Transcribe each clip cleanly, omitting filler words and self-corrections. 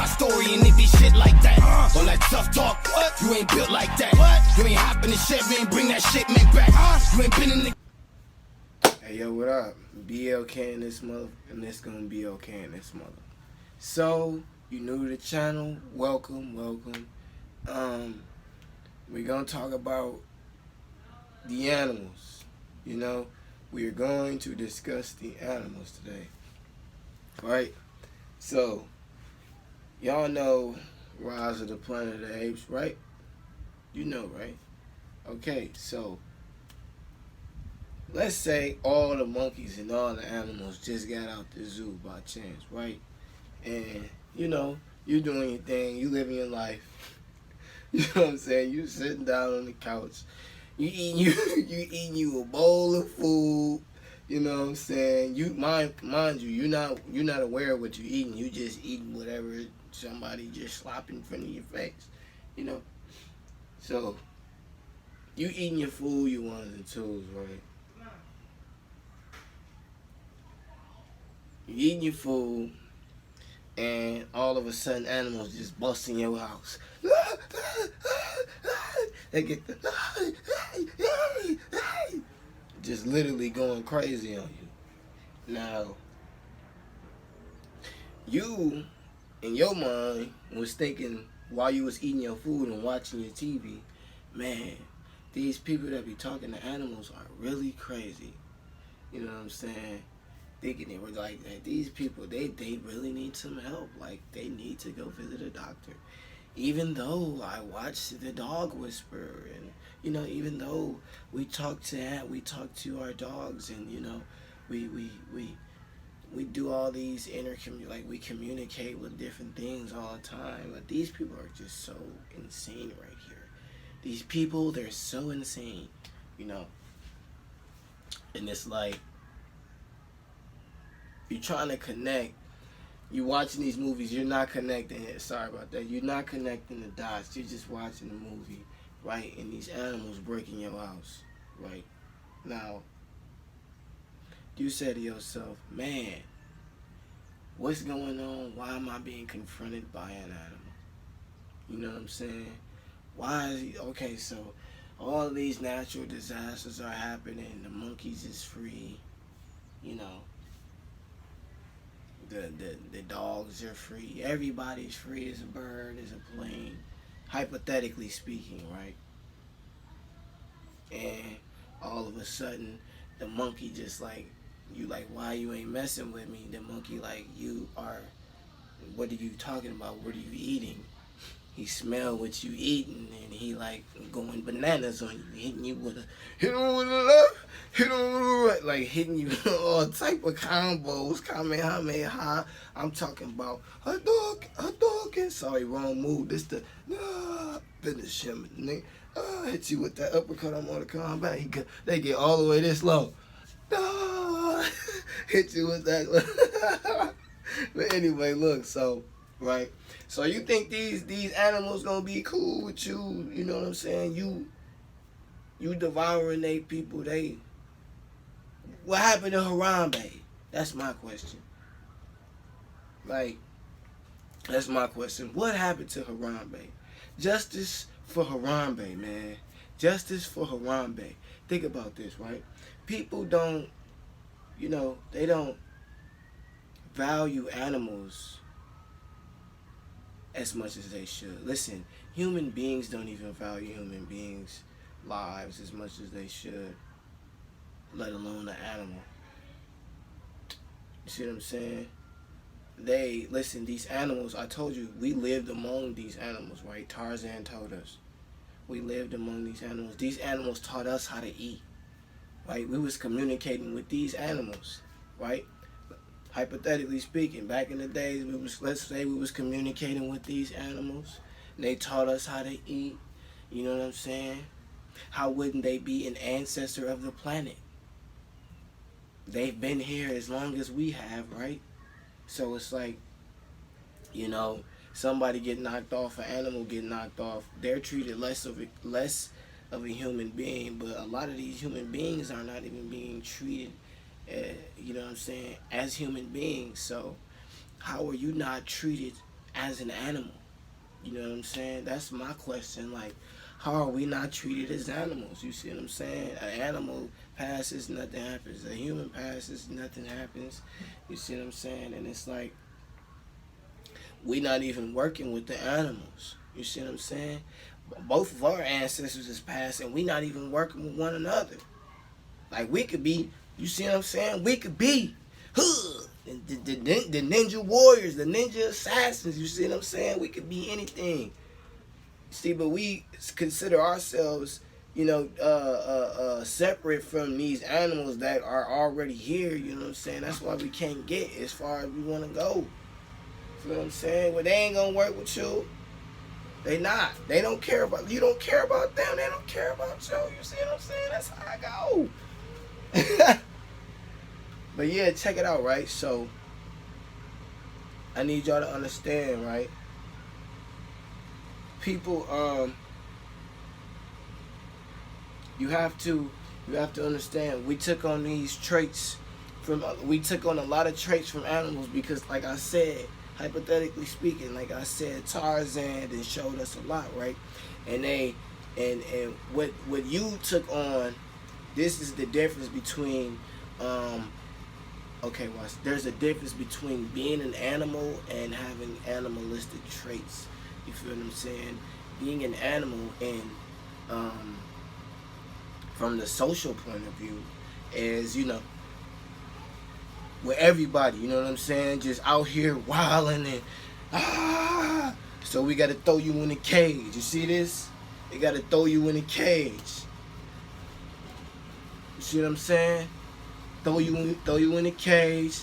story and it be shit like that. All that tough talk, what? You ain't built like that. What? You ain't hopping the shit, you ain't bring that shit man back. You ain't been in the. Hey yo, what up? BLK in this mother, and it's gonna be okay in this mother. So, you new to the channel, welcome. We're gonna talk about the animals. You know, we are going to discuss the animals today. Right? So, y'all know Rise of the Planet of the Apes, right? You know, right? Okay, so let's say all the monkeys and all the animals just got out the zoo by chance, right? And, you know, you doing your thing, you living your life. You know what I'm saying? You sitting down on the couch, you eating you a bowl of food. You know what I'm saying? You mind you, you're not aware of what you're eating. You just eating whatever somebody just slopping in front of your face. You know. So you eating your food, you ones and twos, right? You eating your food, and all of a sudden animals just bust in your house. They get the just literally going crazy on you. Now, you in your mind was thinking while you was eating your food and watching your TV, man, these people that be talking to animals are really crazy. You know what I'm saying? Thinking they were like, these people, they really need some help. Like, they need to go visit a doctor. Even though I watched The Dog Whisperer, and, you know, even though we talk to our dogs, and, you know, we do all these we communicate with different things all the time. But these people are just so insane right here. These people, they're so insane, you know. And it's like, you're trying to connect. You watching these movies, you're not connecting it. Sorry about that. You're not connecting the dots. You're just watching the movie, right? And these animals breaking your house, right? Now, you say to yourself, man, what's going on? Why am I being confronted by an animal? You know what I'm saying? Why is he, okay, so all of these natural disasters are happening. The monkeys is free, you know. The dogs are free. Everybody's free as a bird, as a plane. Hypothetically speaking, right? And all of a sudden, the monkey just like, you like, why you ain't messing with me? The monkey like, what are you talking about? What are you eating? He smell what you eating, and he like going bananas on you, hitting you with hit him with the left, hit him with the right, like hitting you all type of combos, Kamehameha. I'm talking about a dog, and sorry, wrong move. This the finish him, nigga. Hit you with that uppercut. I'm on the combat. They get all the way this low. Hit you with that. But anyway, look, so right. So you think these animals gonna be cool with you? You know what I'm saying? You devouring they people. What happened to Harambe? That's my question. Like, that's my question. What happened to Harambe? Justice for Harambe, man. Justice for Harambe. Think about this, right? People don't, you know, they don't value animals as much as they should. Listen, human beings don't even value human beings' lives as much as they should, let alone an animal. You see what I'm saying? Listen, these animals, I told you, we lived among these animals, right? Tarzan told us. We lived among these animals. These animals taught us how to eat, right? We was communicating with these animals, right? Hypothetically speaking, back in the days, let's say we was communicating with these animals, and they taught us how to eat. You know what I'm saying? How wouldn't they be an ancestor of the planet? They've been here as long as we have, right? So it's like, you know, somebody get knocked off, an animal get knocked off, they're treated less of a human being. But a lot of these human beings are not even being treated, you know what I'm saying, as human beings. So how are you not treated as an animal? You know what I'm saying? That's my question. Like, how are we not treated as animals? You see what I'm saying? An animal passes, nothing happens. A human passes, nothing happens. You see what I'm saying? And it's like, we not even working with the animals. You see what I'm saying? Both of our ancestors is passed, and we not even working with one another. Like, we could be, you see what I'm saying? We could be, the ninja warriors, the ninja assassins. You see what I'm saying? We could be anything. See, but we consider ourselves, separate from these animals that are already here. You know what I'm saying? That's why we can't get as far as we want to go. You know what I'm saying? Well, they ain't gonna work with you. They not. They don't care about you. Don't care about them. They don't care about you. You see what I'm saying? That's how I go. But yeah, check it out, right? So I need y'all to understand, right? People, you have to understand. We took on these traits we took on a lot of traits from animals because, like I said, hypothetically speaking, like I said, Tarzan and showed us a lot, right? And what you took on, this is the difference between, there's a difference between being an animal and having animalistic traits. You feel what I'm saying? Being an animal and from the social point of view is, with everybody, you know what I'm saying? Just out here wilding and so we gotta throw you in a cage. You see this? They gotta throw you in a cage. You see what I'm saying? Throw you in a cage.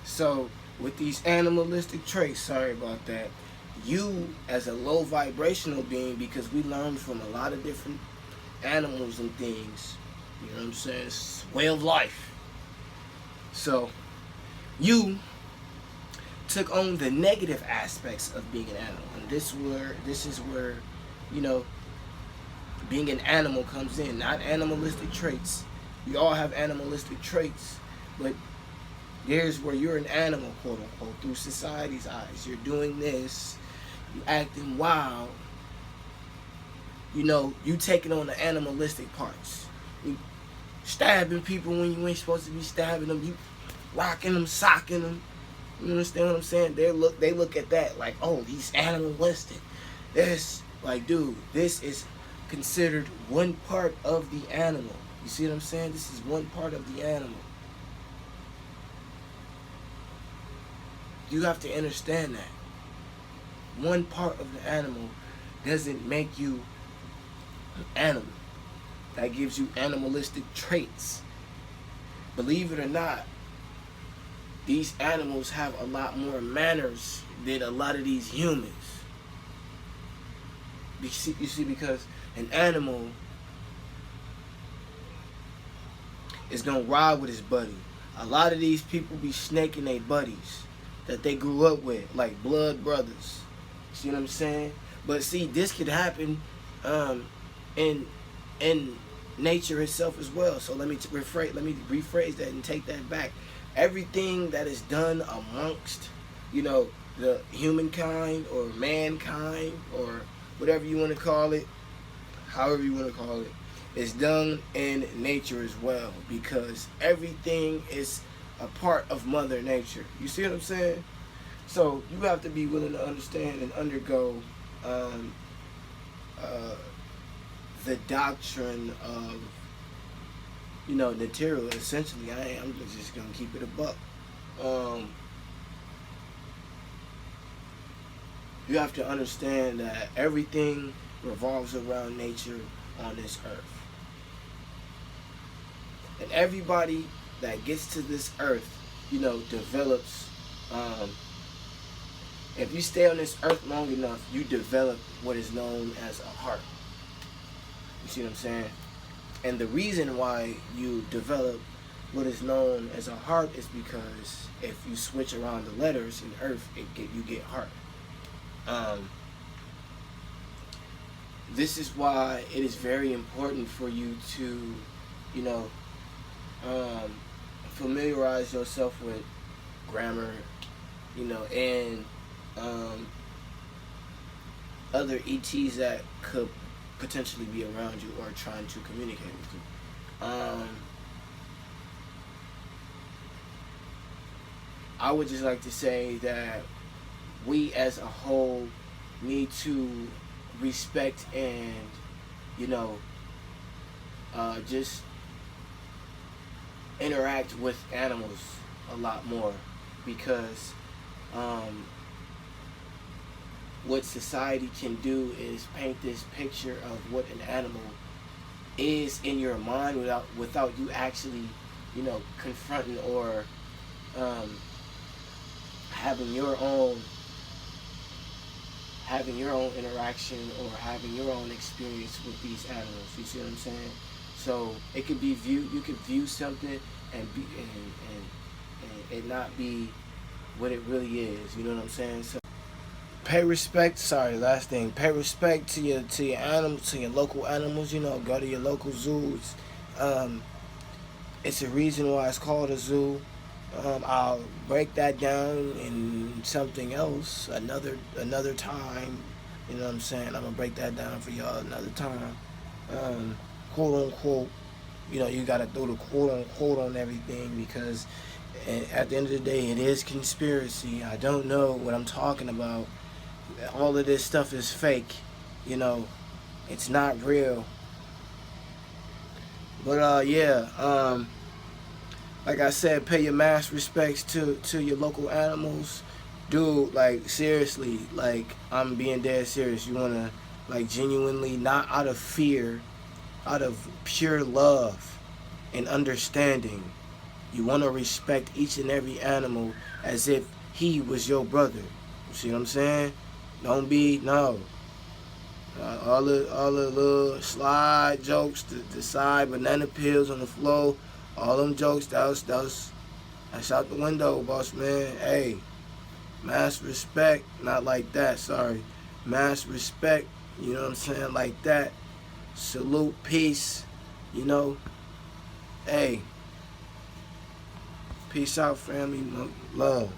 So with these animalistic traits, sorry about that, you as a low vibrational being, because we learned from a lot of different animals and things, you know what I'm saying? It's way of life. So you took on the negative aspects of being an animal, and this is where being an animal comes in. Not animalistic traits. We all have animalistic traits, but there's where you're an animal, quote unquote, through society's eyes. You're doing this, you acting wild, you taking on the animalistic parts. You stabbing people when you ain't supposed to be stabbing them. You rocking them, socking them. You understand what I'm saying? They look at that like, oh, he's animalistic. This, like, dude, this is considered one part of the animal. You see what I'm saying? This is one part of the animal. You have to understand that. One part of the animal doesn't make you an animal. That gives you animalistic traits. Believe it or not, these animals have a lot more manners than a lot of these humans. You see, because an animal is gonna ride with his buddy. A lot of these people be snaking their buddies that they grew up with, like blood brothers. See what I'm saying? But see, this could happen in nature itself as well. So let me rephrase that and take that back. Everything that is done amongst, the humankind or mankind or whatever you want to call it, however you want to call it, is done in nature as well, because everything is a part of Mother Nature. You see what I'm saying? So you have to be willing to understand and undergo the doctrine of, material. Essentially, I'm just gonna keep it a buck. You have to understand that everything revolves around nature on this earth, and everybody that gets to this earth, develops. If you stay on this earth long enough, you develop what is known as a heart. You see what I'm saying? And the reason why you develop what is known as a heart is because if you switch around the letters in earth, you get heart. This is why it is very important for you to, familiarize yourself with grammar, and other ETs that could potentially be around you or trying to communicate with you. I would just like to say that we as a whole need to respect and, you know, just interact with animals a lot more, because what society can do is paint this picture of what an animal is in your mind without you actually, you know, confronting or having your own interaction or having your own experience with these animals. You see what I'm saying? So it could be viewed. You could view something and be and it not be what it really is. You know what I'm saying? So pay respect. Sorry, last thing. Pay respect to your animals, to your local animals. You know, go to your local zoos. It's a reason why it's called a zoo. I'll break that down in something else another time. You know what I'm saying? I'm gonna break that down for y'all another time. Quote unquote. You know, you gotta throw the quote unquote on everything, because at the end of the day, it is conspiracy. I don't know what I'm talking about. All of this stuff is fake. You know, it's not real. But yeah. Like I said, pay your mass respects to your local animals. Dude, like, seriously, like, I'm being dead serious. You want to, like, genuinely, not out of fear, out of pure love and understanding, you want to respect each and every animal as if he was your brother. You see what I'm saying? Don't be, no. All the little slide jokes, the side banana peels on the floor, all them jokes, that's out the window, boss man. Hey, mass respect, not like that, sorry. Mass respect, you know what I'm saying, like that. Salute, peace, you know. Hey, peace out, family, love.